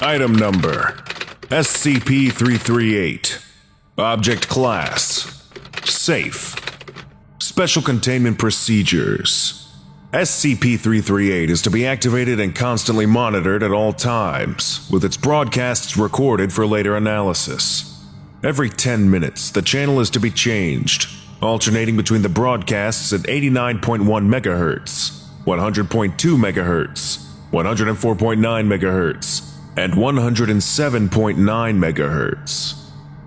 Item number SCP-338. Object Class Safe. Special Containment Procedures. SCP-338 is to be activated and constantly monitored at all times, with its broadcasts recorded for later analysis. Every 10 minutes, the channel is to be changed, alternating between the broadcasts at 89.1 MHz, 100.2 MHz, 104.9 MHz, and 107.9 MHz.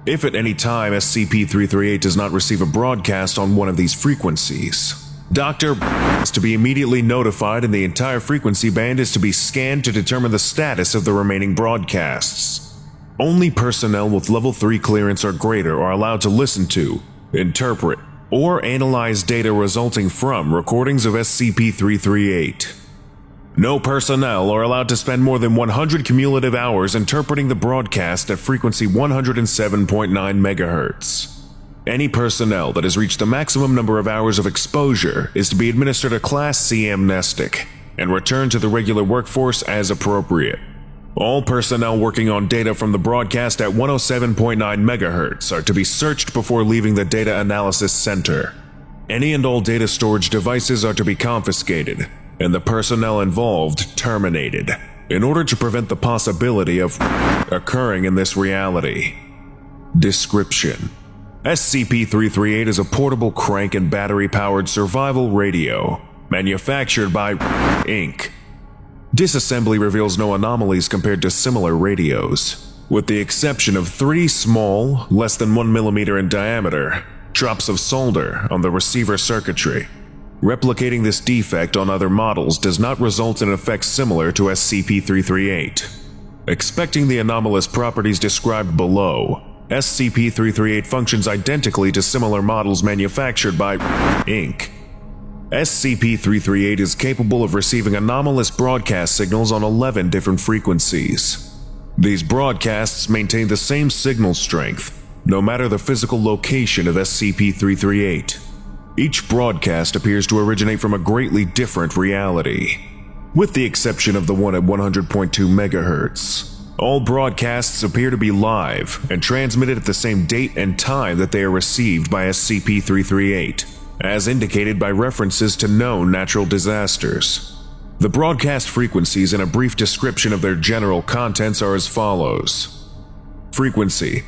If at any time SCP-338 does not receive a broadcast on one of these frequencies, Dr. is to be immediately notified and the entire frequency band is to be scanned to determine the status of the remaining broadcasts. Only personnel with Level 3 clearance or greater are allowed to listen to, interpret, or analyze data resulting from recordings of SCP-338. No personnel are allowed to spend more than 100 cumulative hours interpreting the broadcast at frequency 107.9 MHz. Any personnel that has reached the maximum number of hours of exposure is to be administered a Class C amnestic and returned to the regular workforce as appropriate. All personnel working on data from the broadcast at 107.9 MHz are to be searched before leaving the Data Analysis Center. Any and all data storage devices are to be confiscated, and the personnel involved terminated, in order to prevent the possibility of occurring in this reality. Description: SCP-338 is a portable crank and battery-powered survival radio, manufactured by Inc. Disassembly reveals no anomalies compared to similar radios, with the exception of 3 small, less than 1 mm in diameter, drops of solder on the receiver circuitry. Replicating this defect on other models does not result in effects similar to SCP-338. Expecting the anomalous properties described below, SCP-338 functions identically to similar models manufactured by Inc. SCP-338 is capable of receiving anomalous broadcast signals on 11 different frequencies. These broadcasts maintain the same signal strength, no matter the physical location of SCP-338. Each broadcast appears to originate from a greatly different reality. With the exception of the one at 100.2 MHz, all broadcasts appear to be live and transmitted at the same date and time that they are received by SCP-338, as indicated by references to known natural disasters. The broadcast frequencies and a brief description of their general contents are as follows. Frequency: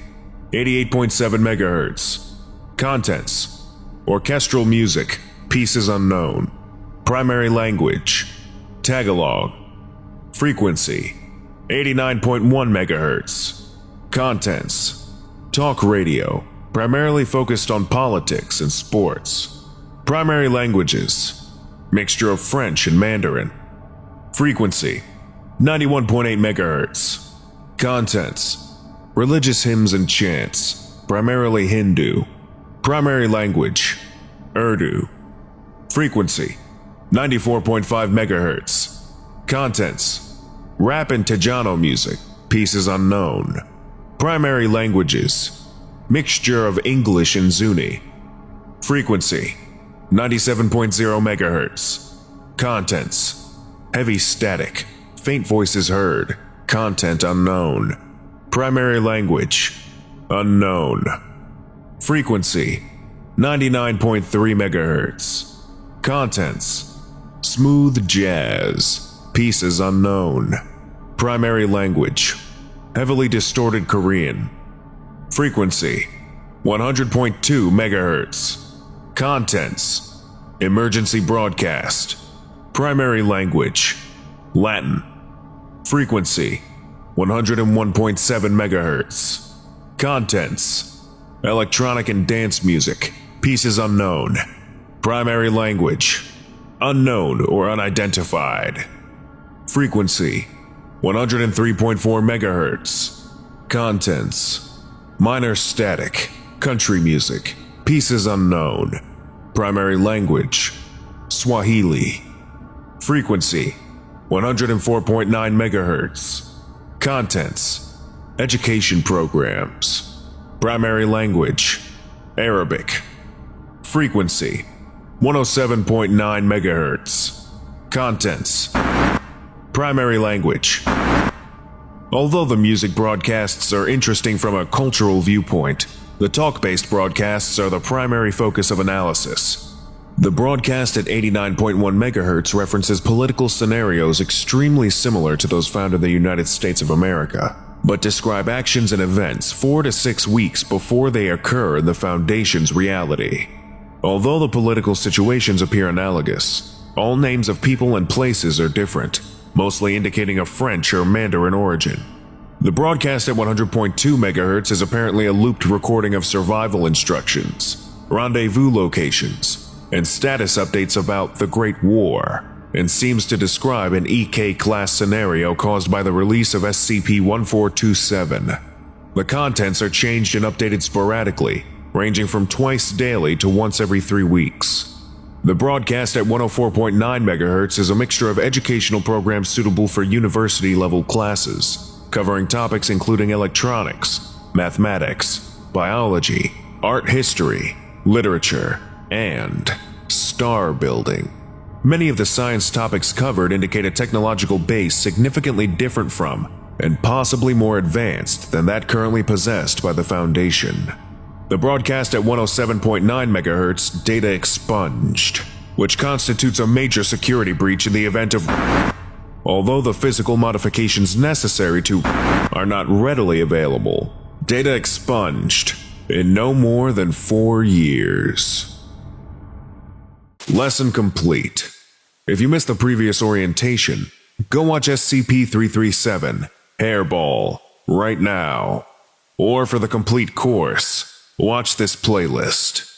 88.7 MHz. Contents: orchestral music, pieces unknown. Primary language: Tagalog. Frequency: 89.1 MHz. Contents: talk radio, primarily focused on politics and sports. Primary languages: mixture of French and Mandarin. Frequency: 91.8 MHz. Contents: religious hymns and chants, primarily Hindu. Primary language: Urdu. Frequency: 94.5 MHz. Contents: rap and Tejano music, pieces unknown. Primary languages: mixture of English and Zuni. Frequency: 97.0 MHz. Contents: heavy static, faint voices heard, content unknown. Primary language: unknown. Frequency: 99.3 MHz. Contents: smooth jazz, pieces unknown. Primary language: heavily distorted Korean. Frequency: 100.2 MHz. Contents: emergency broadcast. Primary language: Latin. Frequency: 101.7 MHz. Contents: electronic and dance music, pieces unknown. Primary language: unknown or unidentified. Frequency: 103.4 MHz. Contents: minor static, country music, pieces unknown. Primary language: Swahili. Frequency: 104.9 MHz. Contents: education programs. Primary language: Arabic. Frequency: 107.9 MHz. Contents. Primary language. Although the music broadcasts are interesting from a cultural viewpoint, the talk-based broadcasts are the primary focus of analysis. The broadcast at 89.1 MHz references political scenarios extremely similar to those found in the United States of America, but describe actions and events 4 to 6 weeks before they occur in the Foundation's reality. Although the political situations appear analogous, all names of people and places are different, mostly indicating a French or Mandarin origin. The broadcast at 100.2 MHz is apparently a looped recording of survival instructions, rendezvous locations, and status updates about the Great War, and seems to describe an EK-class scenario caused by the release of SCP-1427. The contents are changed and updated sporadically, ranging from twice daily to once every 3 weeks. The broadcast at 104.9 MHz is a mixture of educational programs suitable for university-level classes, covering topics including electronics, mathematics, biology, art history, literature, and star building. Many of the science topics covered indicate a technological base significantly different from, and possibly more advanced than that currently possessed by the Foundation. The broadcast at 107.9 MHz, data expunged, which constitutes a major security breach in the event of... Although the physical modifications necessary to are not readily available, data expunged in no more than 4 years. Lesson complete. If you missed the previous orientation, go watch SCP-337, Hairball, right now. Or for the complete course, watch this playlist.